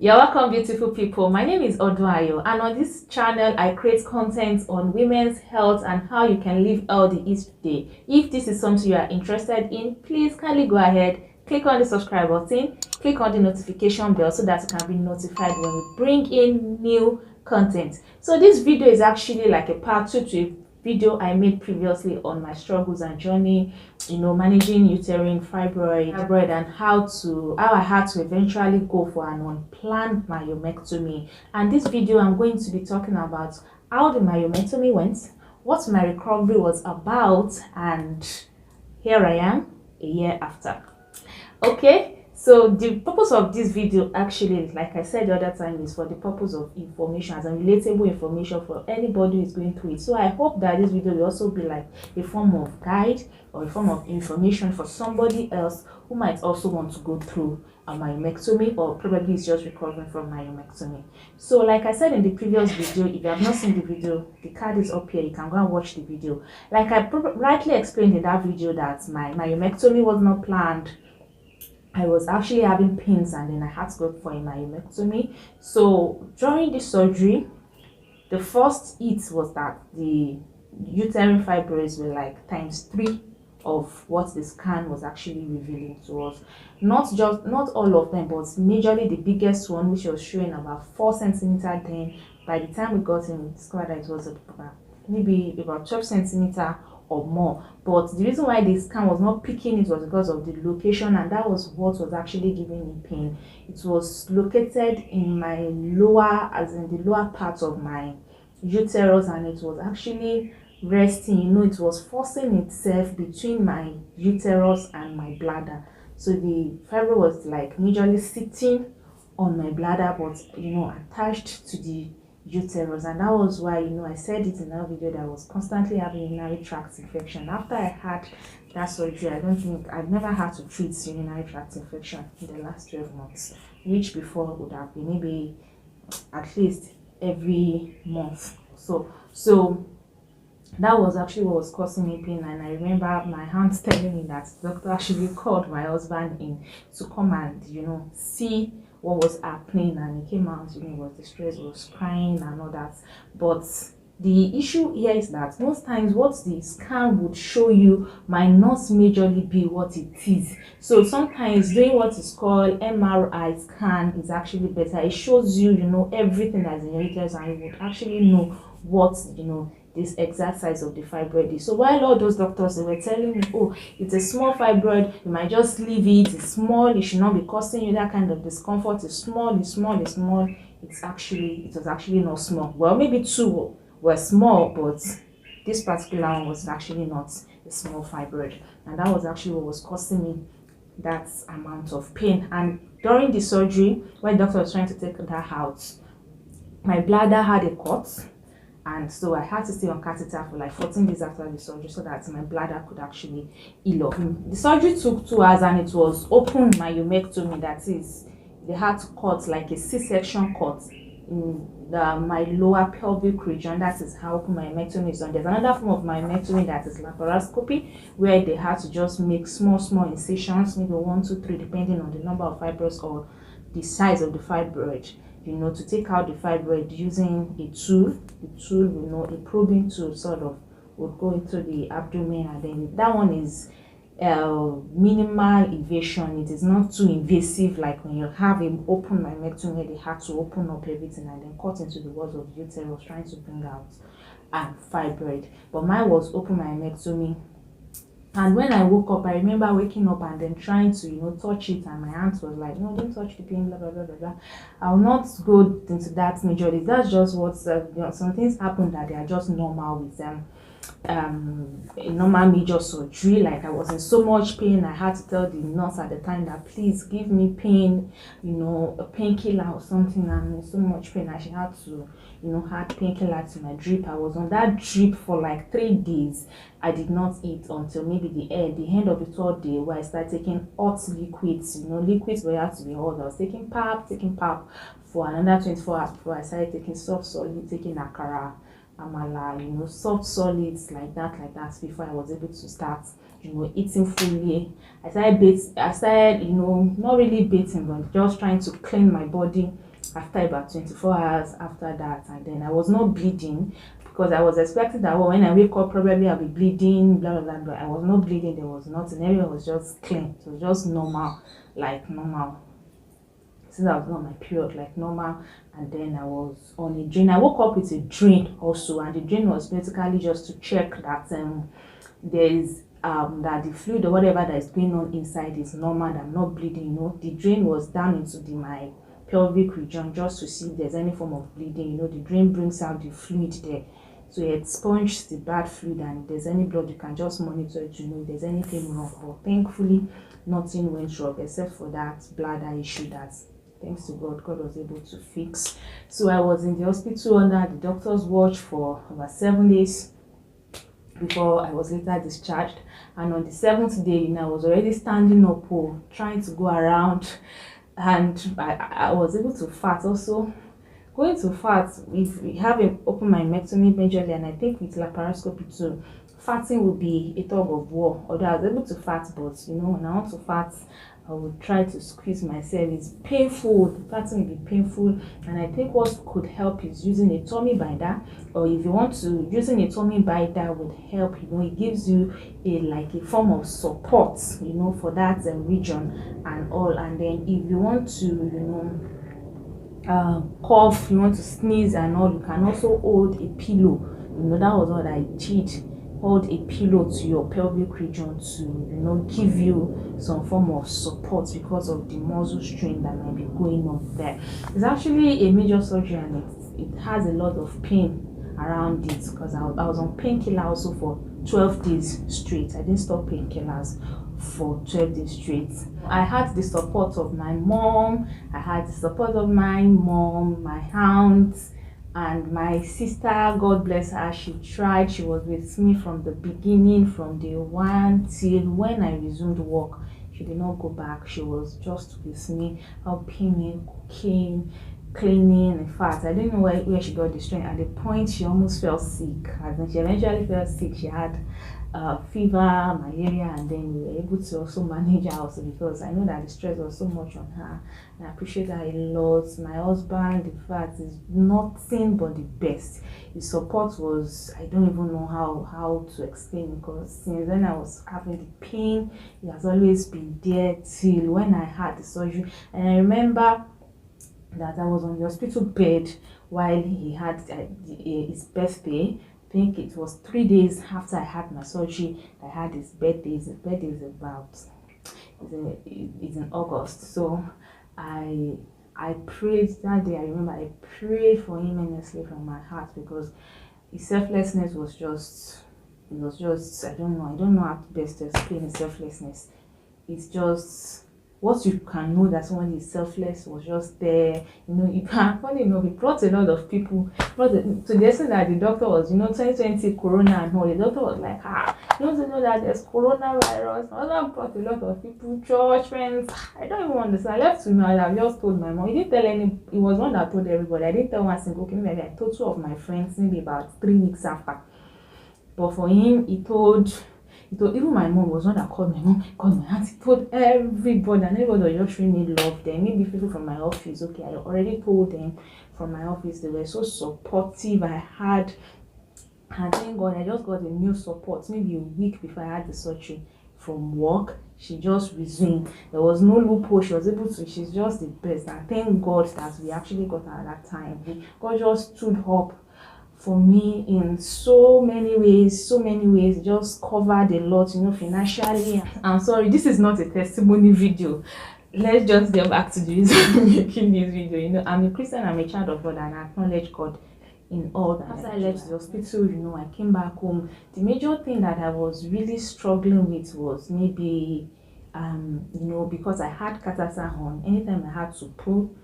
You're welcome, beautiful people. My name is Odunayo, and on this channel I create content on women's health and how you can live healthy each day. If this is something you are interested in, please kindly go ahead, click on the subscribe button, click on the notification bell so that you can be notified when we bring in new content. So this video is actually like a part 2 to a video I made previously on my struggles and journey, managing uterine fibroid and how I had to eventually go for an unplanned myomectomy. And this video I'm going to be talking about how the myomectomy went, what my recovery was about, and here I am a year after. Okay, so the purpose of this video actually, like I said the other time, is for the purpose of information, as in relatable information for anybody who is going through it. So I hope that this video will also be like a form of guide or a form of information for somebody else who might also want to go through a myomectomy, or probably is just recovering from myomectomy. So like I said in the previous video, if you have not seen the video, the card is up here, you can go and watch the video. Like I rightly explained in that video, that my myomectomy was not planned. I was actually having pains and then I had to go for a myomectomy. So during the surgery, the first hit was that the uterine fibroids were like ×3 of what the scan was actually revealing to us. Not all of them, but majorly the biggest one, which was showing about 4 centimeters. Then by the time we got in, we discovered that it was maybe about 12 centimeters or more. But the reason why the scan was not picking it was because of the location, and that was what was actually giving me pain. It was located in my lower, as in the lower part of my uterus, and it was actually resting, it was forcing itself between my uterus and my bladder. So the fibroid was like majorly sitting on my bladder, but attached to the uterus. And that was why I said it in that video that I was constantly having urinary tract infection. After I had that surgery, I've never had to treat urinary tract infection in the last 12 months, which before would have been maybe at least every month. So that was actually what was causing me pain. And I remember my aunt telling me that the doctor actually called my husband in to come and see what was happening, and he came out, was distressed, was crying and all that. But the issue here is that most times what the scan would show you might not majorly be what it is. So sometimes doing what is called MRI scan is actually better. It shows you everything that's in your uterus, and you would actually know what this exact size of the fibroid is. So while all those doctors, they were telling me, oh, it's a small fibroid, you might just leave it, it's small, it should not be causing you that kind of discomfort, it's small, it's small, it's small. It was actually not small. Well, maybe 2 were small, but this particular one was actually not a small fibroid, and that was actually what was causing me that amount of pain. And during the surgery, when the doctor was trying to take that out, my bladder had a cut, and so I had to stay on catheter for like 14 days after the surgery so that my bladder could actually heal up. The surgery took 2 hours, and it was open myomectomy. That is, they had to cut like a C-section cut in my lower pelvic region. That is how open myomectomy is done. There's another form of myomectomy that is laparoscopy, where they had to just make small incisions, maybe 1, 2, 3, depending on the number of fibroids or the size of the fibroid, to take out the fibroid using a tool. The tool, a probing tool sort of, would go into the abdomen, and then that one is minimal invasion. It is not too invasive like when you have an open myomectomy where they had to open up everything and then cut into the walls of the uterus trying to bring out fibroid. But mine was open myomectomy. And when I woke up, I remember waking up and then trying to, touch it, and my aunt was like, no, don't touch the pain, blah, blah, blah, blah, blah. I'll not go into that majorly. That's just what, some things happen that they are just normal with them. A normal major surgery. Like I was in so much pain, I had to tell the nurse at the time that please give me pain, a painkiller or something. I'm in so much pain, and she had to add painkiller to my drip. I was on that drip for like 3 days. I did not eat until maybe the end of the 3rd day, where I started taking hot liquids. Liquids where I had to be hot. I was taking pap for another 24 hours before I started taking soft solid, taking akara, amala, soft solids like that before I was able to start eating fully. I started not really bathing, but just trying to clean my body after about 24 hours after that, and then I was not bleeding, because I was expecting that, well, when I wake up probably I'll be bleeding, blah blah blah, but I was not bleeding. There was nothing. Everything was just clean. It was just normal, like normal, since I was not my period, like normal. And then I was on a drain. I woke up with a drain also, and the drain was basically just to check that there is that the fluid or whatever that is going on inside is normal, that I'm not bleeding. You know, the drain was down into my pelvic region just to see if there's any form of bleeding. You know, the drain brings out the fluid there, so it expunges the bad fluid, and if there's any blood you can just monitor it to know if there's anything wrong. But thankfully nothing went wrong except for that bladder issue that, thanks to God, God was able to fix. So I was in the hospital under the doctor's watch for about 7 days before I was later discharged. And on the 7th day, you know, I was already standing up, trying to go around, and I was able to fart also. Going to fart, if we have an open myomectomy majorly, and I think with laparoscopy too, farting will be a tug of war. Although I was able to fart, but you know, when I want to fart, I would try to squeeze myself. It's painful. The farting will be painful, and I think what could help is using a tummy binder, or if you want to, using a tummy binder would help. You know, it gives you like a form of support, you know, for that region and all. And then if you want to, you know, cough, you want to sneeze and all, you can also hold a pillow. You know, that was what I did. Hold a pillow to your pelvic region to, you know, give you some form of support because of the muscle strain that might be going on there. It's actually a major surgery, and it has a lot of pain around it, because I was on painkiller also for 12 days straight. I didn't stop painkillers for 12 days straight. I had the support of my mom, I had the support of my mom, my aunt, and my sister. God bless her, she tried. She was with me from the beginning, from day one till when I resumed work. She did not go back. She was just with me, helping me, cooking, cleaning. In fact, I didn't know where she got the strength. At the point she almost fell sick, and then she eventually fell sick. She had fever, malaria, and then we were able to also manage her also, because I know that the stress was so much on her, and I appreciate her a lot. My husband, in fact, is nothing but the best. His support was, I don't even know how to explain, because since when I was having the pain, he has always been there till when I had the surgery. And I remember that I was on the hospital bed while he had his birthday. I think it was 3 days after I had my surgery. I had his birthday. His birthday is about, it's in August. So I prayed that day. I remember I prayed for him earnestly from my heart, because his selflessness was just, it was just, I don't know how best to explain his selflessness. It's just, what you can know that someone is selfless was just there. You know, you can, funny enough, it brought a lot of people, to the extent that the doctor was, you know, 2020 corona and all, the doctor was like, you don't know that there's coronavirus. My husband brought a lot of people, church friends. I don't even understand. I left to me, I just told my mom. He didn't tell any, it was one that told everybody. I didn't tell one single, okay, maybe I told 2 of my friends maybe about 3 weeks after. But for him, he told even my mom was one that called my mom, called my aunt, he told everybody, and everybody was just showing me love there. Maybe people from my office, okay, I already told them from my office, they were so supportive. And thank God, I just got a new support maybe a week before I had the surgery from work. She just resumed. There was no loophole. She was able to, she's just the best. And thank God that we actually got her at that time. God just stood up for me in so many ways, just covered a lot, you know, financially. I'm sorry, this is not a testimony video. Let's just get back to the reason I'm making this video. You know, I'm a Christian, I'm a child of God, and I acknowledge God in all that. After I left the hospital, you know, I came back home. The major thing that I was really struggling with was maybe you know, because I had catheter on, anytime I had to poo,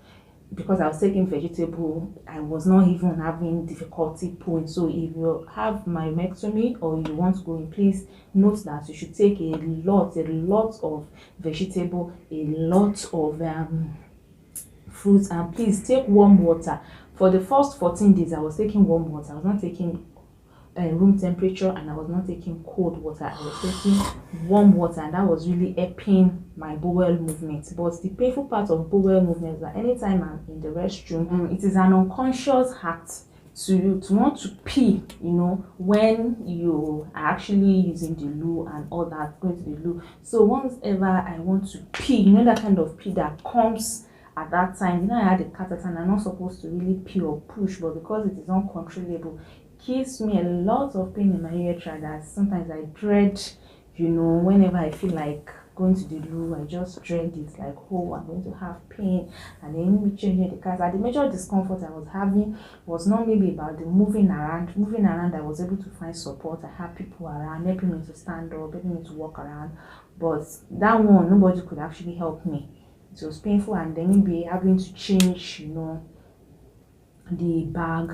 because I was taking vegetable, I was not even having difficulty pooing. So if you have myomectomy or you want to go in, please note that you should take a lot of vegetable, a lot of fruits, and please take warm water. For the first 14 days I was taking warm water. I was not taking room temperature, and I was not taking cold water. I was taking warm water, and that was really helping my bowel movement. But the painful part of bowel movement is that anytime I'm in the restroom, it is an unconscious act to want to pee, you know, when you are actually using the loo and all that, going to the loo. So once ever I want to pee, you know, that kind of pee that comes at that time, you know, I had a catheter and I'm not supposed to really pee or push, but because it is uncontrollable, it gives me a lot of pain in my urethra that sometimes I dread, you know. Whenever I feel like going to the loo, I just dread it, like, oh, I'm going to have pain. And then me changing the catheter, the major discomfort I was having was not maybe about the moving around. I was able to find support. I had people around helping me to stand up, helping me to walk around, but that one, nobody could actually help me. It was painful. And then maybe having to change, you know, the bag,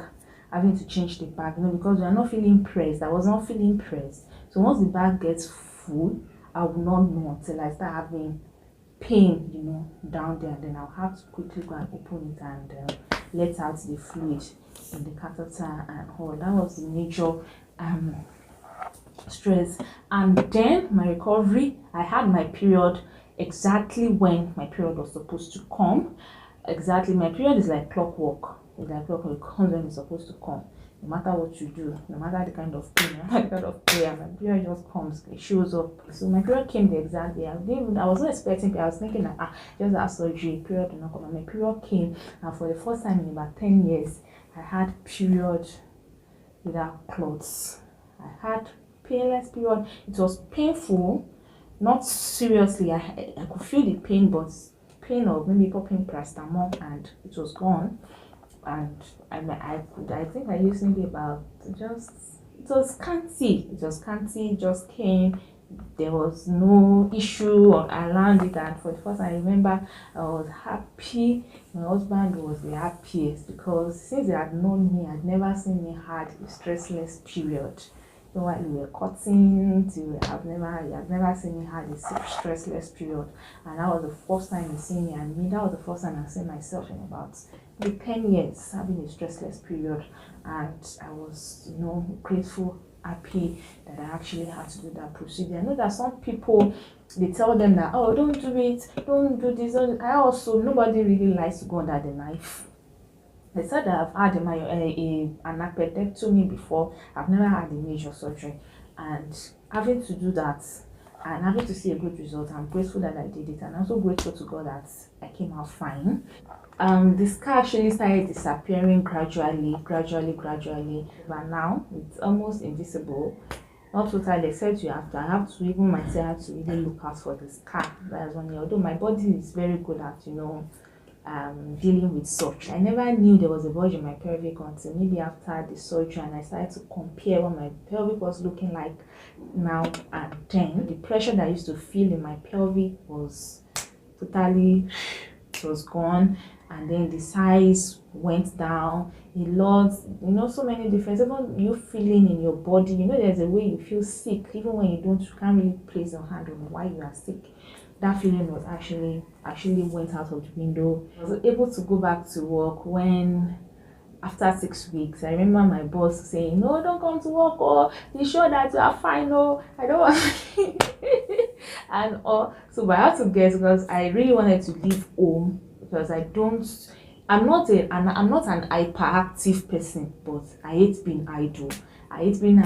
you know, because we are not feeling pressed. I was not feeling pressed. So once the bag gets full, I will not know until I start having pain, you know, down there. Then I'll have to quickly go and open it and let out the fluid in the catheter and all. That was the major stress. And then my recovery, I had my period exactly when my period was supposed to come. Exactly, my period is like clockwork. It's like clockwork. It comes when it's supposed to come. No matter what you do, no matter the kind of pain, no matter the kind of prayer, my period just comes, it shows up. So my period came the exact day. I was not expecting it. I was thinking that just have surgery, period will not come. And my period came, and for the first time in about 10 years, I had period without clothes. I had painless period. It was painful, not seriously. I could feel the pain, but pain of maybe popping paracetamol, and it was gone. And I think I used maybe about it was scanty. It was scanty, it just came. There was no issue around it, and for the first time I remember I was happy. My husband was the happiest because since he had known me, I'd never seen me had a stressless period. So while we were cutting, he had never seen me had a stressless period, and that was the first time he seen me, and me, that was the first time I seen myself in about 10 years having a stressless period. And I was, you know, grateful, happy that I actually had to do that procedure. I know that some people, they tell them that, oh, don't do it, don't do this. I also, nobody really likes to go under the knife. I said that I've had an appendectomy before. I've never had a major surgery, and having to do that and having to see a good result, I'm grateful that I did it, and I'm also grateful to God that I came out fine. The scar actually started disappearing gradually, but now it's almost invisible. Not totally, except I have to even myself to really look out for the scar. That is one year. Although my body is very good at, you know, dealing with such. I never knew there was a bulge in my pelvic until maybe after the surgery, and I started to compare what my pelvic was looking like now and then. The pressure that I used to feel in my pelvic was totally, it was gone, and then the size went down a lot, you know, so many different, even you feeling in your body, you know, there's a way you feel sick even when you can't really place your hand on why you are sick. That feeling was actually went out of the window. I was able to go back to work when, after 6 weeks, I remember my boss saying, no, don't come to work, or be sure that you are fine, no, I don't want and so I had to guess, because I really wanted to leave home, because I'm not an hyperactive person, but I hate being idle. I hate being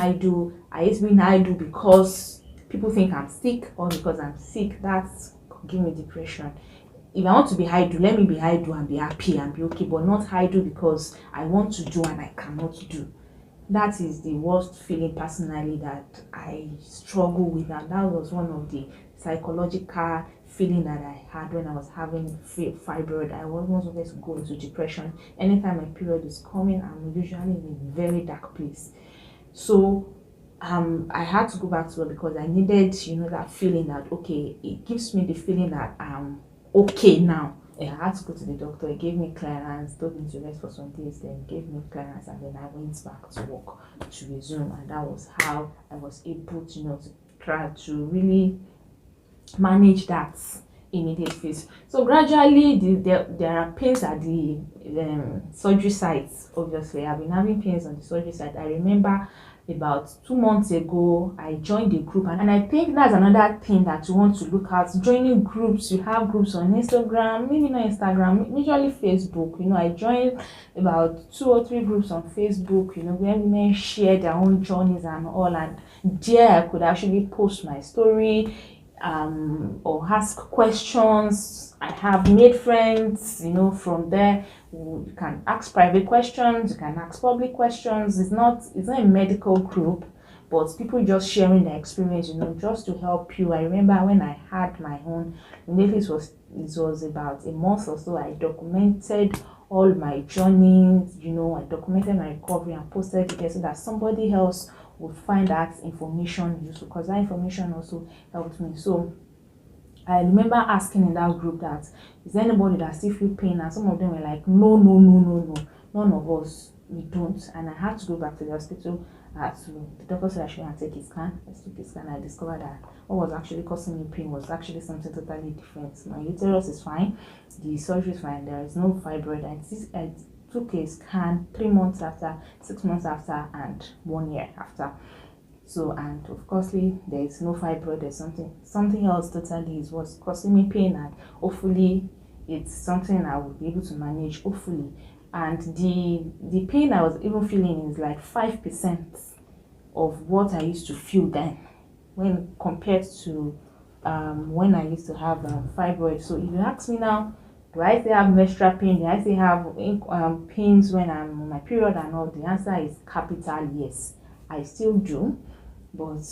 idle because people think I'm sick, or because I'm sick. That's give me depression. If I want to be idle, let me be idle and be happy and be okay, but not idle because I want to do and I cannot do. That is the worst feeling personally that I struggle with, and that was one of the psychological feeling that I had when I was having fibroid. I was always to go into depression. Anytime my period is coming, I'm usually in a very dark place. So I had to go back to work because I needed, you know, that feeling that, okay, it gives me the feeling that I'm okay now. I had to go to the doctor. He gave me clearance, told me to rest for some days, then gave me clearance, and then I went back to work to resume. And that was how I was able to, you know, to try to really manage that immediate phase. So gradually, there are pains at the surgery sites. Obviously, I've been having pains on the surgery site. I remember about 2 months ago. I joined a group, and I think that's another thing that you want to look at, joining groups. You have groups on Instagram, maybe not Instagram, usually Facebook. I joined about 2 or 3 groups on Facebook, where women share their own journeys and all, and there I could actually post my story, or ask questions. I have made friends, from there. You can ask private questions, you can ask public questions. It's not a medical group, but people just sharing their experience, just to help you. I remember when I had my own, maybe it was about a month or so, I documented all my journeys, I documented my recovery and posted it there so that somebody else would find that information useful, because that information also helped me. So I remember asking in that group that, is there anybody that still feel pain? And some of them were like, no, none of us, we don't. And I had to go back to the hospital. The doctor said I shouldn't take a scan. I took a scan. I discovered that what was actually causing me pain was actually something totally different. My uterus is fine, the surgery is fine, there is no fibroid. I took a scan 3 months after, 6 months after, and 1 year after. So, and of course there is no fibroid. There's something else totally is what's causing me pain, and hopefully it's something I will be able to manage, hopefully. And the pain I was even feeling is like 5% of what I used to feel then, when compared to when I used to have fibroid. So if you ask me now, do I still have menstrual pain? Do I still have pains when I'm on my period and all? The answer is capital yes, I still do. But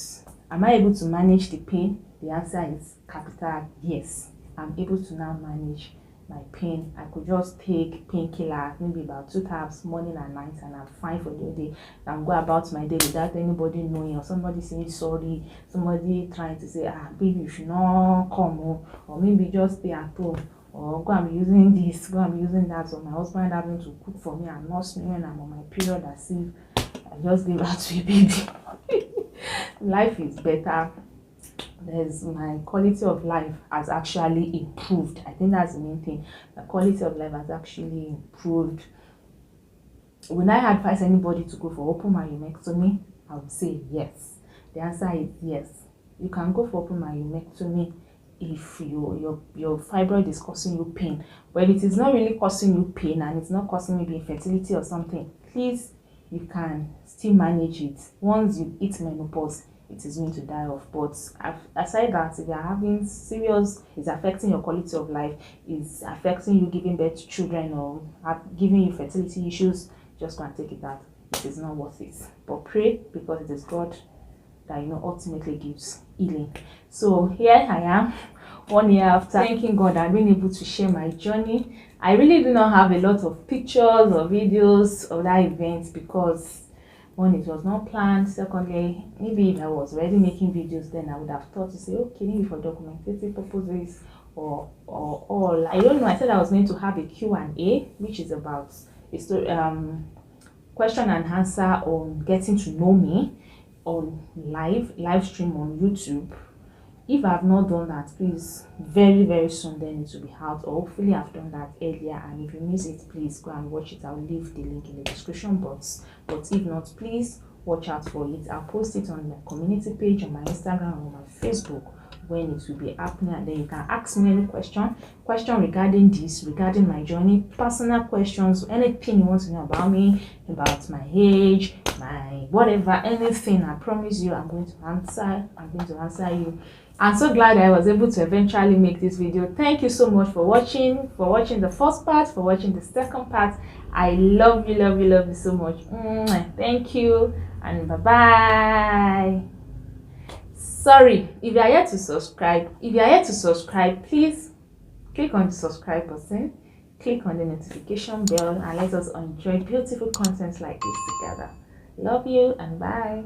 am I able to manage the pain? The answer is capital yes. I'm able to now manage my pain. I could just take painkiller, maybe about 2 times, morning and night, and I'm fine for the whole day. And go about my day without anybody knowing, or somebody saying sorry, somebody trying to say, baby, you should not come, or maybe just stay at home, or go and be using this, go and be using that, or my husband having to cook for me and nurse me when I'm on my period, as if I just gave birth to a baby. Life is better. My quality of life has actually improved. I think that's the main thing. The quality of life has actually improved. When I advise anybody to go for open myomectomy, I would say yes. The answer is yes. You can go for open myomectomy if your fibroid is causing you pain. But if it is not really causing you pain, and it's not causing maybe infertility or something, please, you can still manage it. Once you hit menopause, it is going to die off. But aside that, if you are having serious, it's affecting your quality of life, is affecting you giving birth to children, or giving you fertility issues, just go and take it out. It is not worth it. But pray, because it is God that ultimately gives healing. So here I am, 1 year after, thanking God I've been able to share my journey. I really do not have a lot of pictures or videos of that event, because one, it was not planned. Secondly, maybe if I was already making videos, then I would have thought to say, okay, maybe for documentary purposes or all. I don't know. I said I was going to have a Q&A, which is about a story, question and answer on getting to know me on live stream on YouTube. If I have not done that, please, very, very soon then it will be out, or hopefully I've done that earlier. And if you miss it, please go and watch it. I'll leave the link in the description box. But if not, please watch out for it. I'll post it on my community page, on my Instagram, or my Facebook when it will be happening. And then you can ask me any question regarding this, regarding my journey, personal questions, anything you want to know about me, about my age, my whatever, anything. I promise you, I'm going to answer you. I'm so glad I was able to eventually make this video. Thank you so much for watching the first part, for watching the second part. I love you so much. Thank you, and bye-bye. Sorry, if you are yet to subscribe, please click on the subscribe button, click on the notification bell, and let us enjoy beautiful content like this together. Love you, and bye.